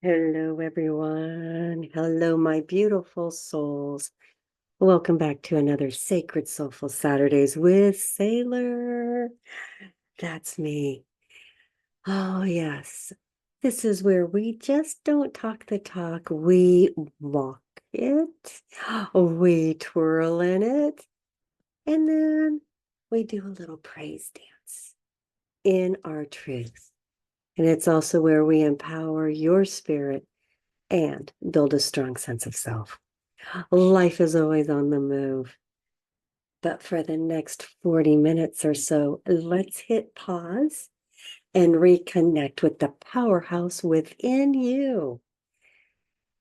Hello, everyone. Hello, my beautiful souls. Welcome back to another Sacred Soulful Saturdays with Saylor. That's me. Oh, yes. This is where we just don't talk the talk. We walk it. We twirl in it. And then we do a little praise dance in our truth. And it's also where we empower your spirit and build a strong sense of self. Life is always on the move. But for the next 40 minutes or so, let's hit pause and reconnect with the powerhouse within you.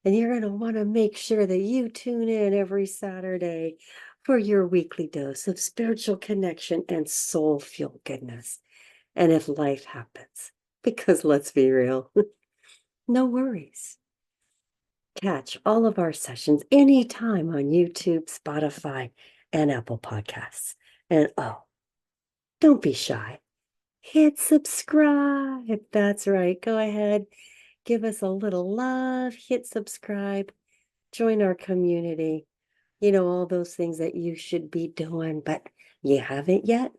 And you're going to want to make sure that you tune in every Saturday for your weekly dose of spiritual connection and soul fuel goodness. And if life happens, because let's be real, no worries. Catch all of our sessions anytime on YouTube, Spotify, and Apple Podcasts. And oh, don't be shy. Hit subscribe. That's right. Go ahead. Give us a little love. Hit subscribe. Join our community. You know, all those things that you should be doing, but you haven't yet.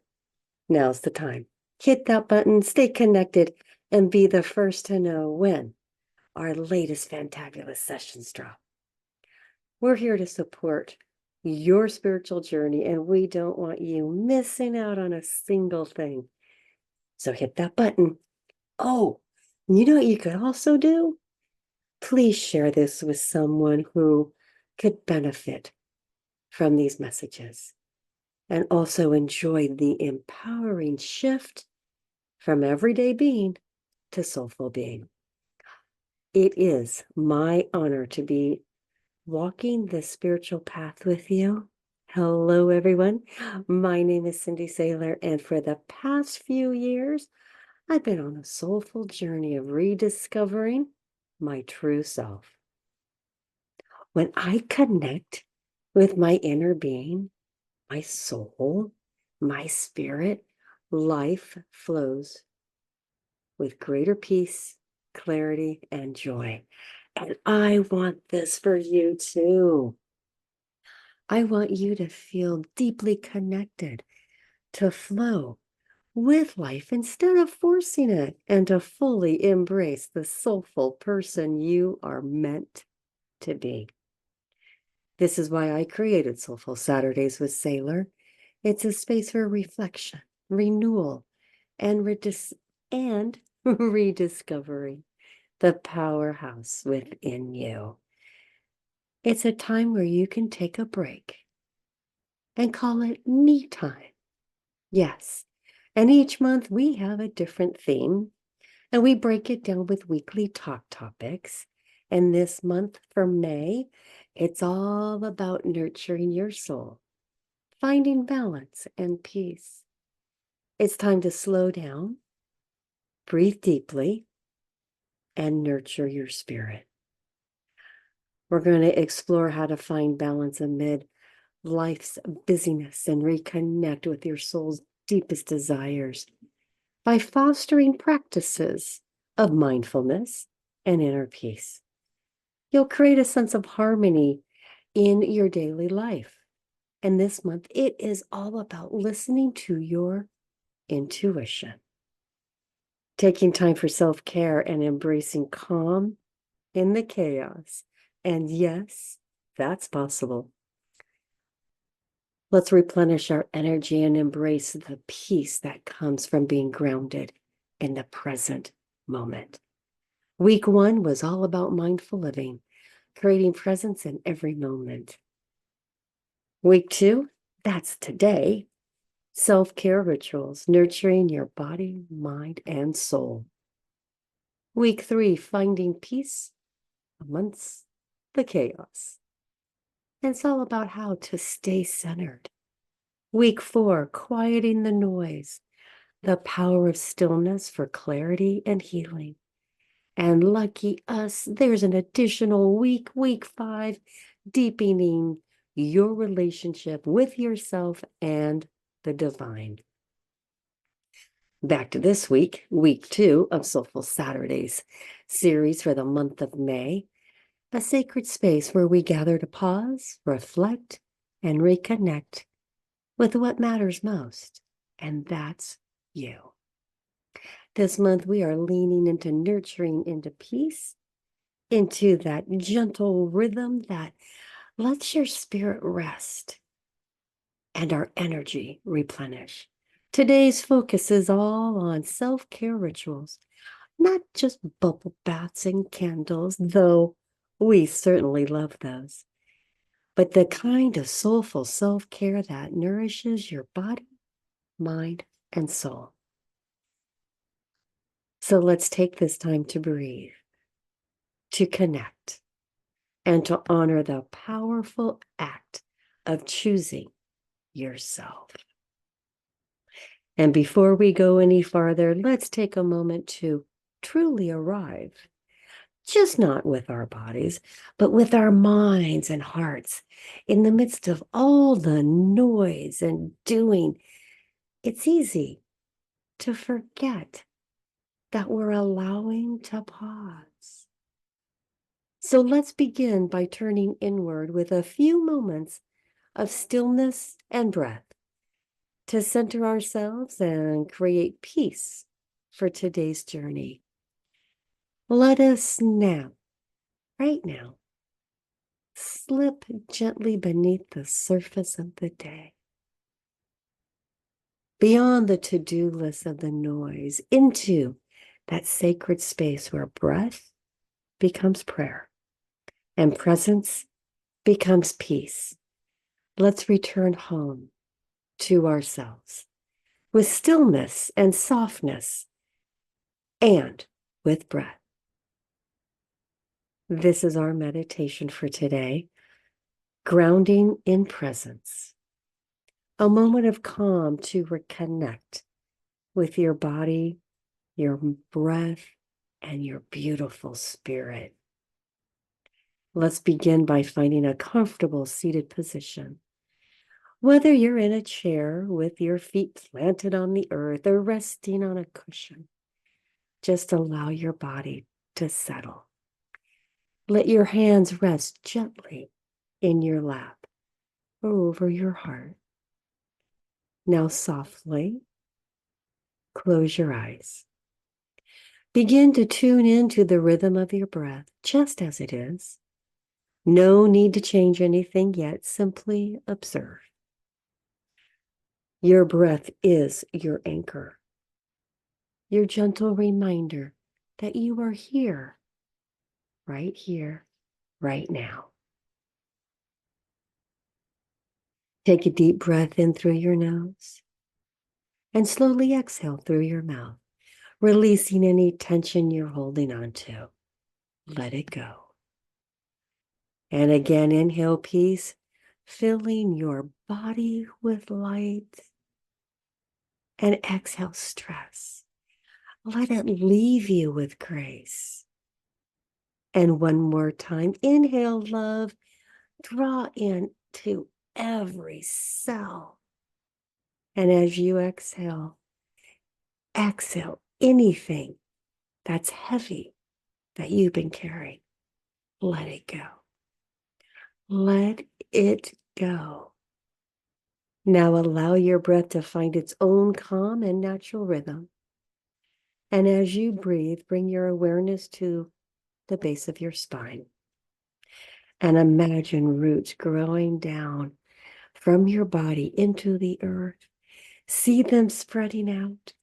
Now's the time. Hit that button, stay connected, and be the first to know when our latest fantabulous sessions drop. We're here to support your spiritual journey, and we don't want you missing out on a single thing. So hit that button. Oh, you know what you could also do? Please share this with someone who could benefit from these messages and also enjoy the empowering shift from everyday being to soulful being. It is my honor to be walking the spiritual path with you. Hello, everyone. My name is Cindy Saylor, and for the past few years, I've been on a soulful journey of rediscovering my true self. When I connect with my inner being, my soul, my spirit, life flows with greater peace, clarity, and joy. And I want this for you too. I want you to feel deeply connected, to flow with life instead of forcing it, and to fully embrace the soulful person you are meant to be. This is why I created Soulful Saturdays with Saylor. It's a space for reflection, renewal, and, and rediscovering the powerhouse within you. It's a time where you can take a break and call it me time. Yes. And each month we have a different theme and we break it down with weekly talk topics. And this month for May, it's all about nurturing your soul, finding balance and peace. It's time to slow down, breathe deeply, and nurture your spirit. We're going to explore how to find balance amid life's busyness and reconnect with your soul's deepest desires by fostering practices of mindfulness and inner peace. You'll create a sense of harmony in your daily life. And this month, it is all about listening to your intuition, taking time for self-care and embracing calm in the chaos. And yes, that's possible. Let's replenish our energy and embrace the peace that comes from being grounded in the present moment. Week 1 was all about mindful living, creating presence in every moment. Week 2, that's today, self-care rituals, nurturing your body, mind, and soul. Week 3, finding peace amongst the chaos. It's all about how to stay centered. Week 4, quieting the noise, the power of stillness for clarity and healing. And lucky us, there's an additional week, week 5, deepening your relationship with yourself and the divine. Back to this week, week 2 of Soulful Saturdays series for the month of May, a sacred space where we gather to pause, reflect, and reconnect with what matters most, and that's you. This month, we are leaning into nurturing, into peace, into that gentle rhythm that lets your spirit rest and our energy replenish. Today's focus is all on self-care rituals, not just bubble baths and candles, though we certainly love those, but the kind of soulful self-care that nourishes your body, mind, and soul. So let's take this time to breathe, to connect, and to honor the powerful act of choosing yourself. And before we go any farther, let's take a moment to truly arrive, just not with our bodies, but with our minds and hearts. In the midst of all the noise and doing, it's easy to forget that we're allowing to pause. So let's begin by turning inward with a few moments of stillness and breath to center ourselves and create peace for today's journey. Let us now, right now, slip gently beneath the surface of the day, beyond the to-do list of the noise, into that sacred space where breath becomes prayer and presence becomes peace. Let's return home to ourselves with stillness and softness and with breath. This is our meditation for today, grounding in presence, a moment of calm to reconnect with your body, your breath, and your beautiful spirit. Let's begin by finding a comfortable seated position. Whether you're in a chair with your feet planted on the earth or resting on a cushion, just allow your body to settle. Let your hands rest gently in your lap or over your heart. Now softly close your eyes. Begin to tune into the rhythm of your breath just as it is. No need to change anything yet, simply observe. Your breath is your anchor, your gentle reminder that you are here, right now. Take a deep breath in through your nose and slowly exhale through your mouth, releasing any tension you're holding on to. Let it go. And again, inhale peace, filling your body with light. And exhale stress. Let it leave you with grace. And one more time, inhale love, draw in to every cell. And as you exhale anything that's heavy that you've been carrying. Let it go. Let it go. Now allow your breath to find its own calm and natural rhythm. And as you breathe, bring your awareness to the base of your spine. And imagine roots growing down from your body into the earth. See them spreading out,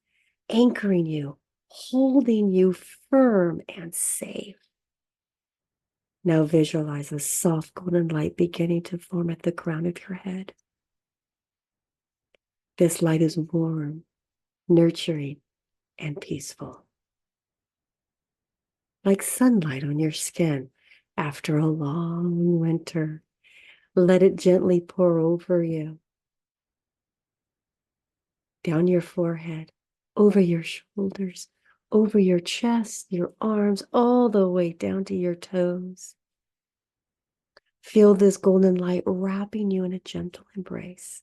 anchoring you, holding you firm and safe. Now visualize a soft golden light beginning to form at the crown of your head. This light is warm, nurturing, and peaceful. Like sunlight on your skin after a long winter. Let it gently pour over you, down your forehead, over your shoulders, over your chest, your arms, all the way down to your toes. Feel this golden light wrapping you in a gentle embrace,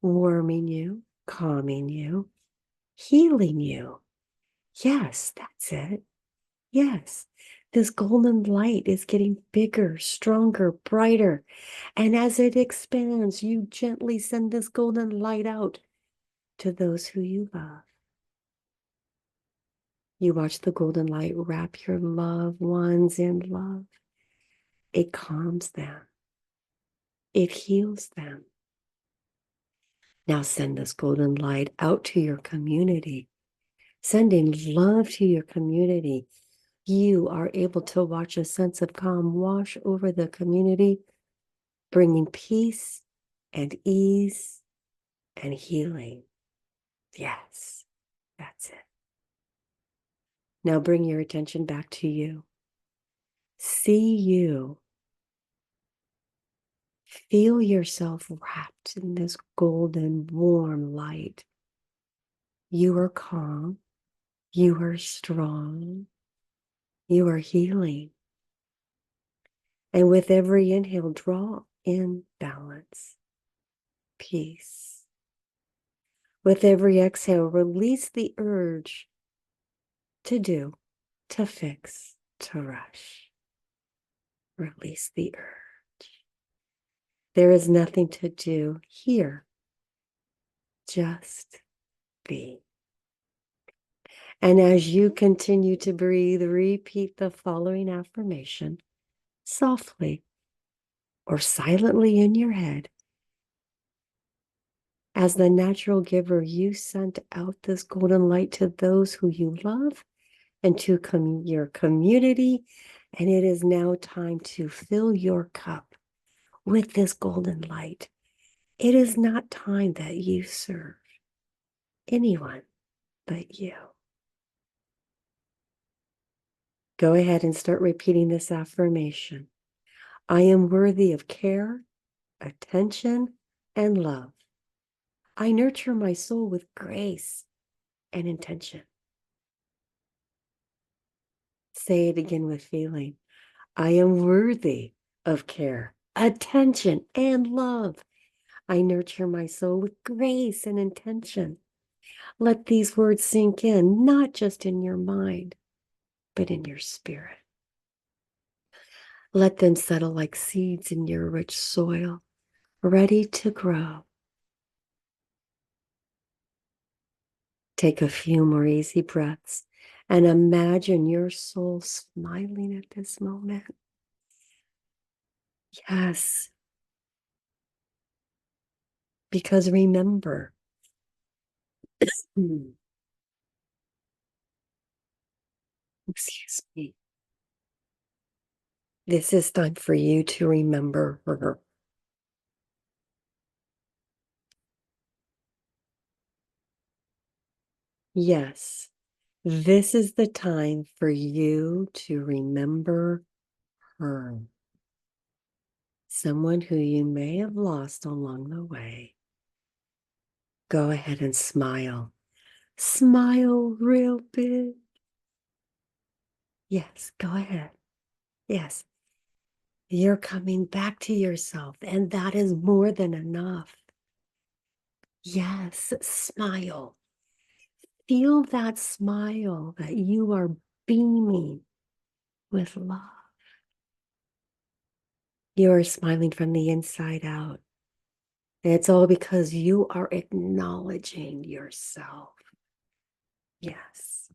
warming you, calming you, healing you. Yes, that's it. Yes, this golden light is getting bigger, stronger, brighter. And as it expands, you gently send this golden light out to those who you love. You watch the golden light wrap your loved ones in love. It calms them. It heals them. Now send this golden light out to your community, sending love to your community. You are able to watch a sense of calm wash over the community, bringing peace and ease and healing. Yes, that's it. Now bring your attention back to you. See you. Feel yourself wrapped in this golden, warm light. You are calm. You are strong. You are healing. And with every inhale, draw in balance, peace. With every exhale, release the urge to do, to fix, to rush. Release the urge. There is nothing to do here. Just be. And as you continue to breathe, repeat the following affirmation softly or silently in your head. As the natural giver, you sent out this golden light to those who you love and to your community. And it is now time to fill your cup with this golden light. It is not time that you serve anyone but you. Go ahead and start repeating this affirmation. I am worthy of care, attention, and love. I nurture my soul with grace and intention. Say it again with feeling. I am worthy of care, attention, and love. I nurture my soul with grace and intention. Let these words sink in, not just in your mind, but in your spirit. Let them settle like seeds in your rich soil, ready to grow. Take a few more easy breaths and imagine your soul smiling at this moment. Yes, because remember, excuse me, this is time for you to remember her. Yes, this is the time for you to remember her. Someone who you may have lost along the way. Go ahead and smile. Smile real big. Yes, go ahead. Yes, you're coming back to yourself, and that is more than enough. Yes, smile. Feel that smile that you are beaming with love. You are smiling from the inside out. And it's all because you are acknowledging yourself. Yes.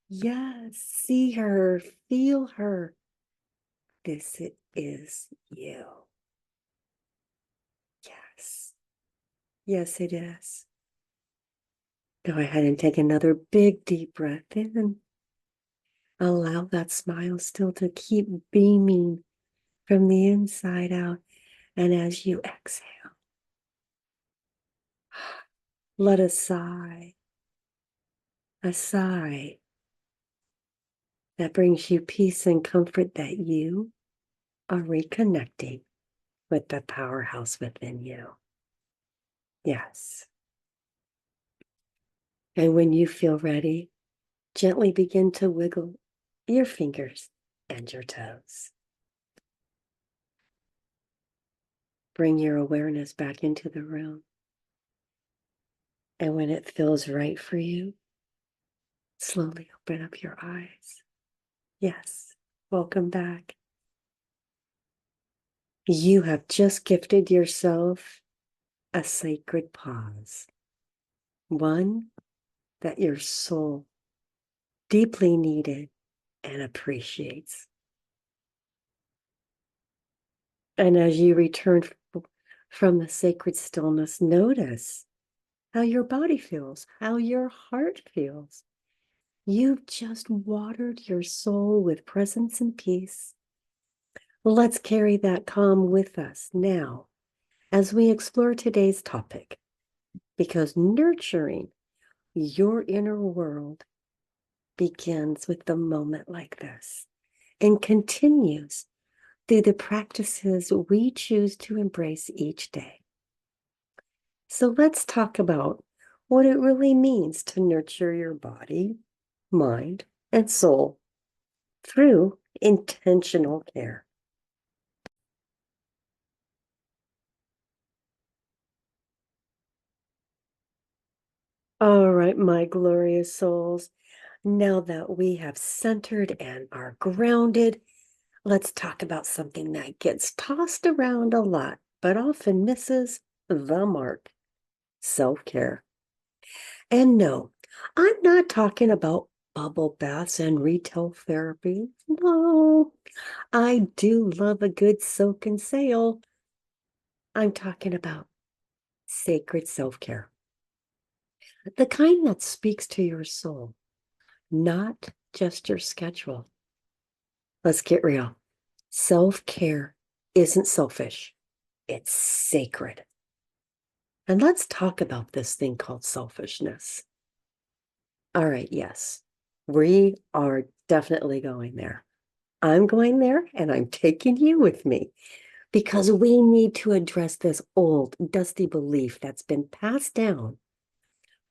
Yes. See her, feel her. This is you. Yes. Yes, it is. Go ahead and take another big, deep breath in. Allow that smile still to keep beaming from the inside out. And as you exhale, let a sigh that brings you peace and comfort that you are reconnecting with the powerhouse within you. Yes. And when you feel ready, gently begin to wiggle your fingers and your toes. Bring your awareness back into the room And when it feels right for you, slowly open up your eyes. Yes, welcome back. You have just gifted yourself a sacred pause, one that your soul deeply needed and appreciates. And as you return from the sacred stillness, notice how your body feels, how your heart feels. You've just watered your soul with presence and peace. Let's carry that calm with us now as we explore today's topic, because nurturing your inner world begins with the moment like this and continues through the practices we choose to embrace each day. So let's talk about what it really means to nurture your body, mind, and soul through intentional care. All right, my glorious souls. Now that we have centered and are grounded, let's talk about something that gets tossed around a lot, but often misses the mark: self-care. And no, I'm not talking about bubble baths and retail therapy. No, I do love a good soak and sail. I'm talking about sacred self-care, the kind that speaks to your soul, not just your schedule. Let's get real. Self-care isn't selfish, it's sacred. And let's talk about this thing called selfishness. All right, yes, we are definitely going there. I'm going there and I'm taking you with me because we need to address this old, dusty belief that's been passed down,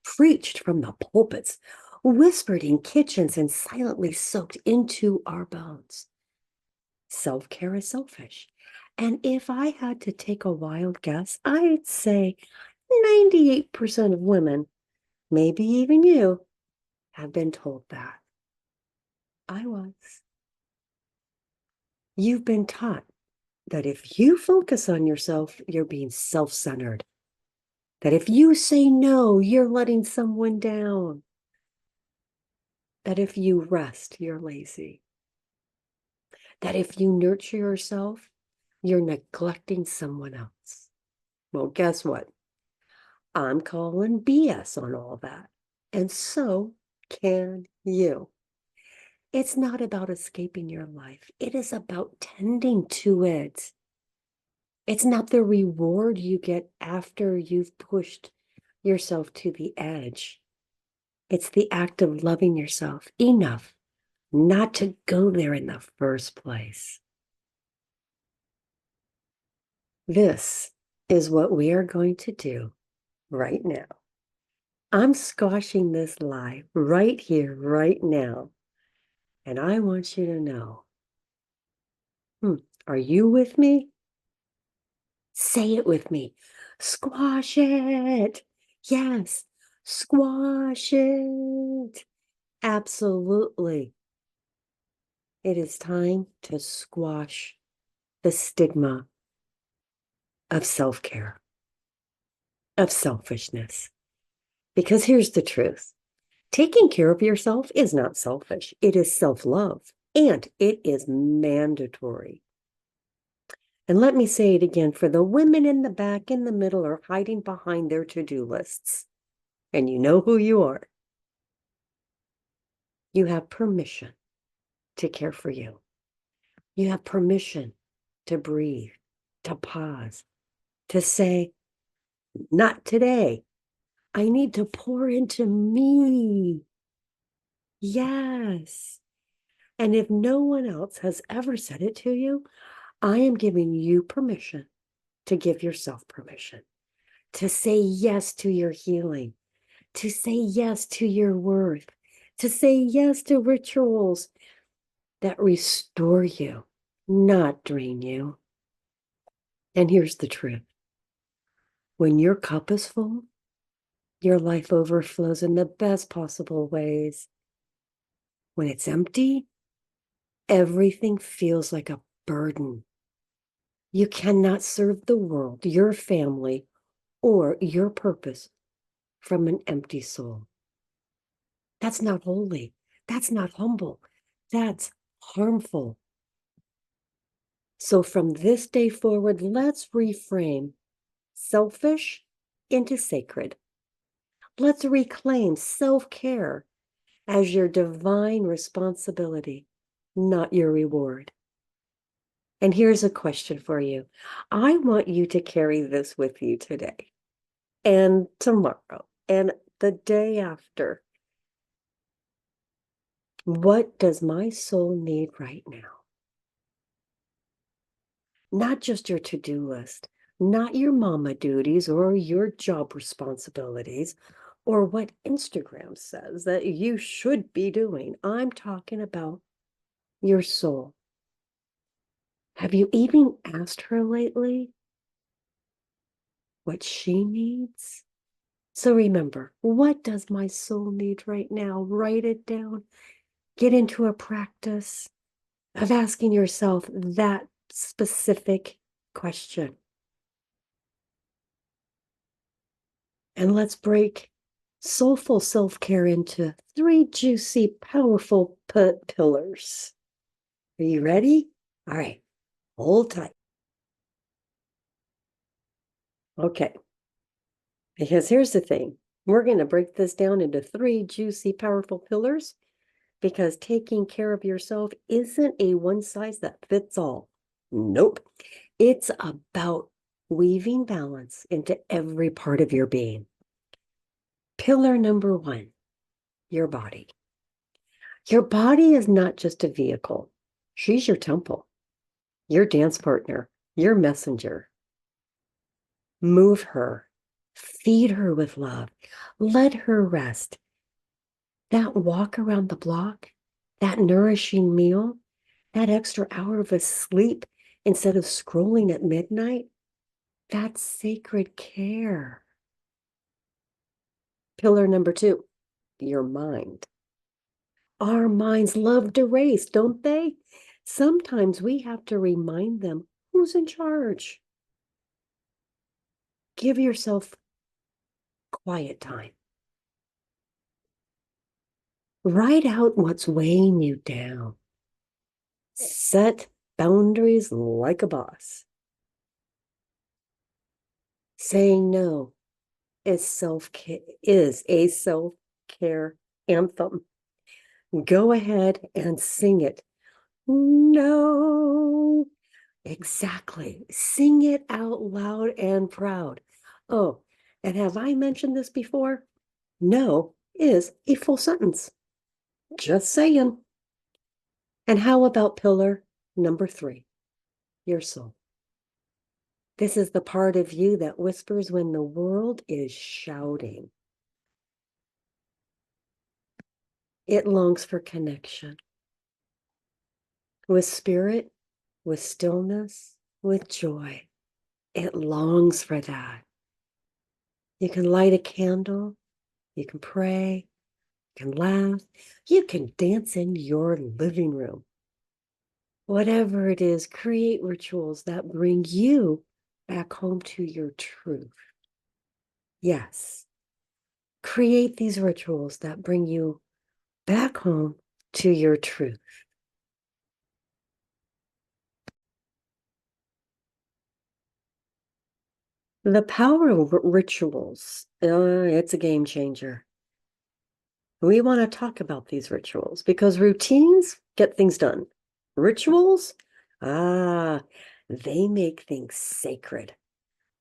preached from the pulpits, whispered in kitchens, and silently soaked into our bones. Self-care is selfish. And if I had to take a wild guess, I'd say 98% of women, maybe even you, have been told that. I was. You've been taught that if you focus on yourself, you're being self-centered. That if you say no, you're letting someone down. That if you rest, you're lazy. That if you nurture yourself, you're neglecting someone else. Well, guess what? I'm calling BS on all that. And so can you. It's not about escaping your life. It is about tending to it. It's not the reward you get after you've pushed yourself to the edge. It's the act of loving yourself enough not to go there in the first place. This is what we are going to do right now. I'm squashing this lie right here, right now. And I want you to know, are you with me? Say it with me. Squash it. Yes, squash it. Absolutely. It is time to squash the stigma of self-care, of selfishness. Because here's the truth. Taking care of yourself is not selfish. It is self-love, and it is mandatory. And let me say it again for the women in the back, in the middle, or hiding behind their to-do lists. And you know who you are. You have permission to care for you. You have permission to breathe, to pause, to say, not today. I need to pour into me. Yes. And if no one else has ever said it to you, I am giving you permission to give yourself permission to say yes to your healing, to say yes to your worth, to say yes to rituals that restore you, not drain you. And here's the truth. When your cup is full, Your life overflows in the best possible ways. When it's empty, everything feels like a burden. You cannot serve the world, your family, or your purpose from an empty soul. That's not holy. That's not humble. That's harmful. So from this day forward, let's reframe selfish into sacred. Let's reclaim self-care as your divine responsibility, not your reward. And here's a question for you. I want you to carry this with you today and tomorrow and the day after. What does my soul need right now? Not just your to-do list, not your mama duties or your job responsibilities or what Instagram says that you should be doing. I'm talking about your soul. Have you even asked her lately what she needs? So remember, what does my soul need right now? Write it down. Get into a practice of asking yourself that specific question. And let's break soulful self-care into 3 juicy, powerful pillars. Are you ready? All right, hold tight. Okay, because here's the thing. We're going to break this down into 3 juicy, powerful pillars because taking care of yourself isn't a one size that fits all. Nope. It's about weaving balance into every part of your being. Pillar number 1, your body. Your body is not just a vehicle. She's your temple, your dance partner, your messenger. Move her, feed her with love, let her rest. That walk around the block, that nourishing meal, that extra hour of a sleep instead of scrolling at midnight, that's sacred care. Pillar number 2, your mind. Our minds love to race, don't they? Sometimes we have to remind them who's in charge. Give yourself quiet time. Write out what's weighing you down. Set boundaries like a boss. Saying no is a self-care anthem. Go ahead and sing it. No. Exactly. Sing it out loud and proud. Oh, and have I mentioned this before? No is a full sentence. Just saying. And how about pillar number 3, your soul? This is the part of you that whispers when the world is shouting. It longs for connection with spirit, with stillness, with joy. It longs for that. You can light a candle, you can pray, you can laugh, you can dance in your living room. Whatever it is, create rituals that bring you back home to your truth. Yes, create these rituals that bring you back home to your truth. The power of rituals, it's a game changer. We want to talk about these rituals because routines get things done. Rituals, they make things sacred.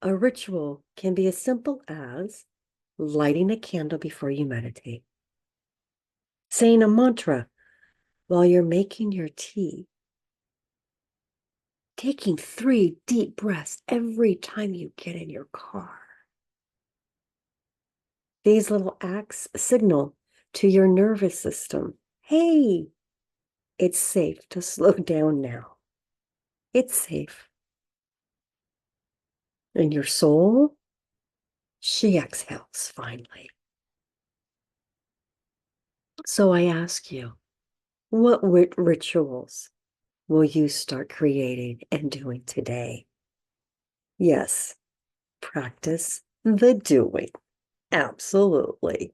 A ritual can be as simple as lighting a candle before you meditate, saying a mantra while you're making your tea, taking 3 deep breaths every time you get in your car. These little acts signal to your nervous system, hey, it's safe to slow down now. It's safe. And your soul, she exhales finally. So I ask you, what rituals will you start creating and doing today? Yes, practice the doing. Absolutely.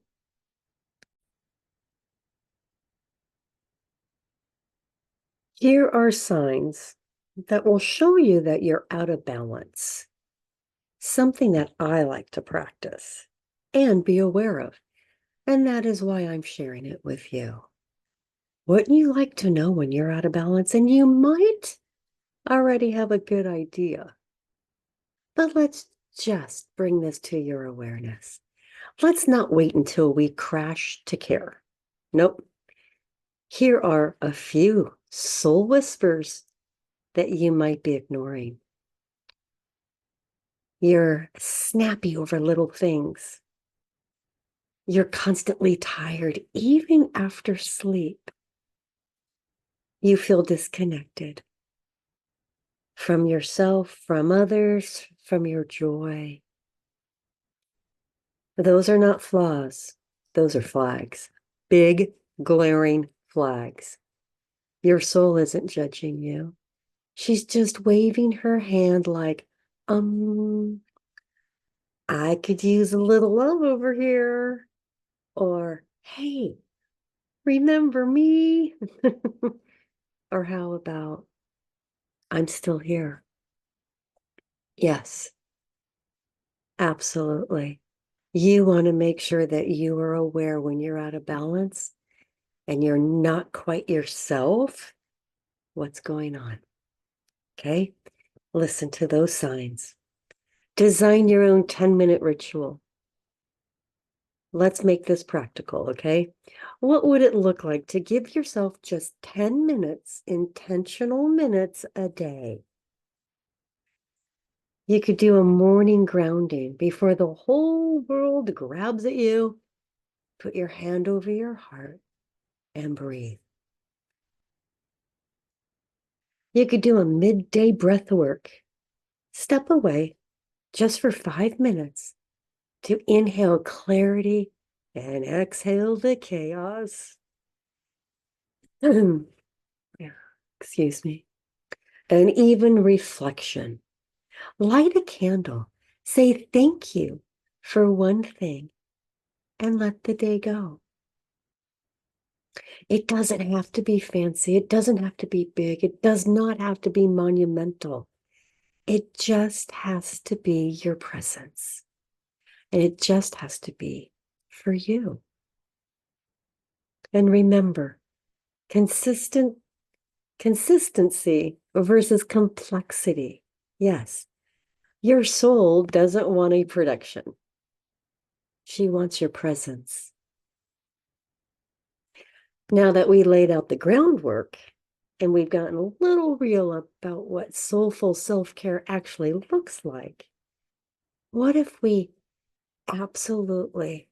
Here are signs that will show you that you're out of balance. Something that I like to practice and be aware of. And that is why I'm sharing it with you. Wouldn't you like to know when you're out of balance? And you might already have a good idea. But let's just bring this to your awareness. Let's not wait until we crash to care. Nope. Here are a few soul whispers that you might be ignoring. You're snappy over little things. You're constantly tired, even after sleep. You feel disconnected from yourself, from others, from your joy. Those are not flaws. Those are flags. Big, glaring flags. Your soul isn't judging you. She's just waving her hand like, I could use a little love over here. Or, hey, remember me? Or how about, I'm still here. Yes, absolutely. You want to make sure that you are aware when you're out of balance and you're not quite yourself, what's going on. Okay? Listen to those signs. Design your own 10-minute ritual. Let's make this practical, okay? What would it look like to give yourself just 10 minutes, intentional minutes a day? You could do a morning grounding before the whole world grabs at you. Put your hand over your heart and breathe. You could do a midday breath work. Step away just for 5 minutes to inhale clarity and exhale the chaos. Yeah, excuse me. And even reflection. Light a candle. Say thank you for one thing and let the day go. It doesn't have to be fancy. It doesn't have to be big. It does not have to be monumental. It just has to be your presence. And it just has to be for you. And remember, consistency versus complexity. Yes, your soul doesn't want a production. She wants your presence. Now that we laid out the groundwork and we've gotten a little real about what soulful self-care actually looks like, what if absolutely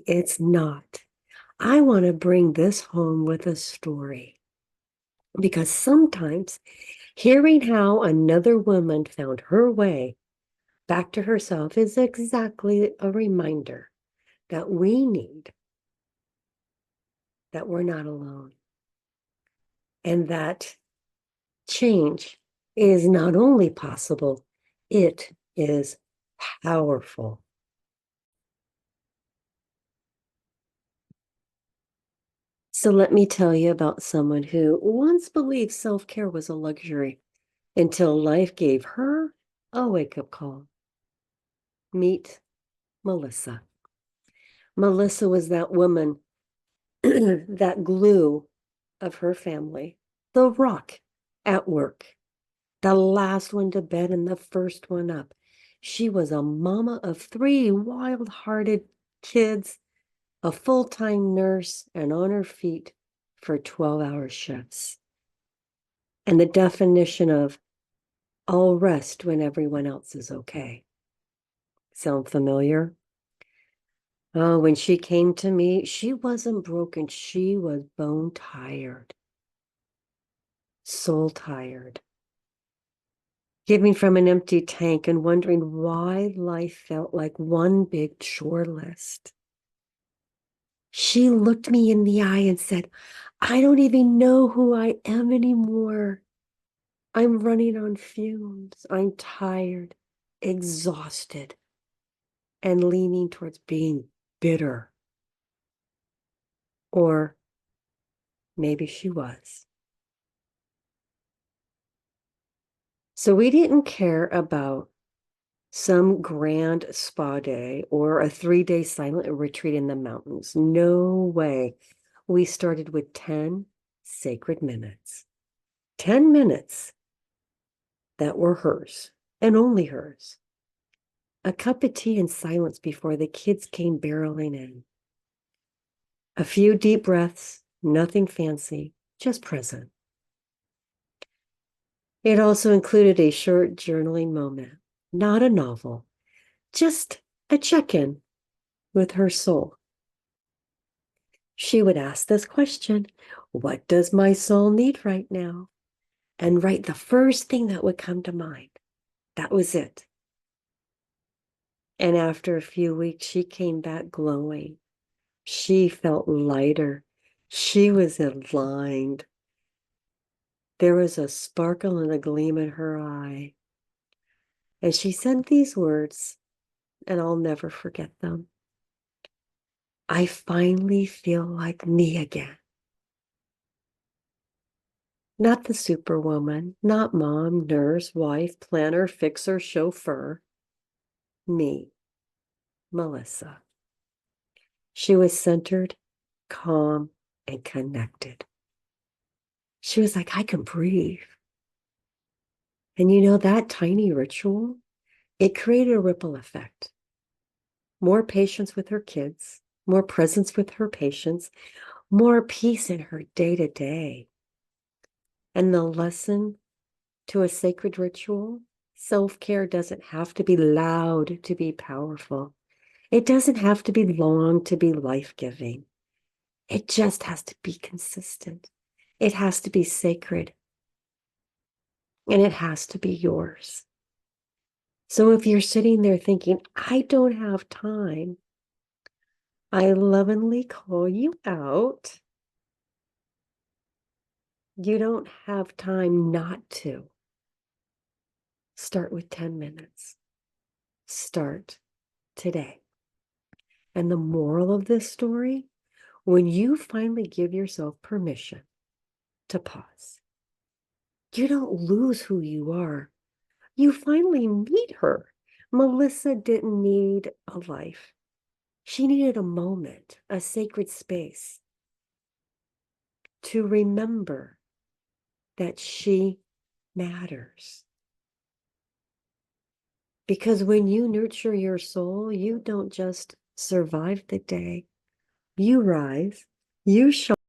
it's not? I want to bring this home with a story because sometimes hearing how another woman found her way back to herself is exactly a reminder that we need, that we're not alone, and that change is not only possible, it is powerful. So let me tell you about someone who once believed self-care was a luxury until life gave her a wake-up call. Meet Melissa. Melissa was that woman, that glue of her family, the rock at work, the last one to bed and the first one up. She was a mama of 3 wild-hearted kids, a full-time nurse, and on her feet for 12-hour shifts. And the definition of I'll rest when everyone else is okay. Sound familiar? Oh, when she came to me, she wasn't broken. She was bone tired, soul tired, giving from an empty tank and wondering why life felt like one big chore list. She looked me in the eye and said, I don't even know who I am anymore. I'm running on fumes. I'm tired, exhausted, and leaning towards being bitter. Or maybe she was. So we didn't care about some grand spa day or a 3-day silent retreat in the mountains. No way. We started with 10 sacred minutes. 10 minutes that were hers and only hers. A cup of tea in silence before the kids came barreling in. A few deep breaths, nothing fancy, just present. It also included a short journaling moment, not a novel, just a check-in with her soul. She would ask this question, what does my soul need right now? And write the first thing that would come to mind. That was it. And after a few weeks, she came back glowing. She felt lighter. She was aligned. There was a sparkle and a gleam in her eye. And she said these words, and I'll never forget them. I finally feel like me again. Not the superwoman, not mom, nurse, wife, planner, fixer, chauffeur. Me, Melissa. She was centered, calm, and connected. She was like, I can breathe. And you know, that tiny ritual, it created a ripple effect. More patience with her kids, more presence with her patients, more peace in her day to day. And the lesson to a sacred ritual, self-care doesn't have to be loud to be powerful. It doesn't have to be long to be life-giving. It just has to be consistent. It has to be sacred. And it has to be yours. So if you're sitting there thinking, I don't have time, I lovingly call you out. You don't have time not to. Start with 10 minutes. Start today. And the moral of this story, when you finally give yourself permission to pause, you don't lose who you are. You finally meet her. Melissa didn't need a life. She needed a moment, a sacred space to remember that she matters. Because when you nurture your soul, you don't just survive the day. You rise, you shine.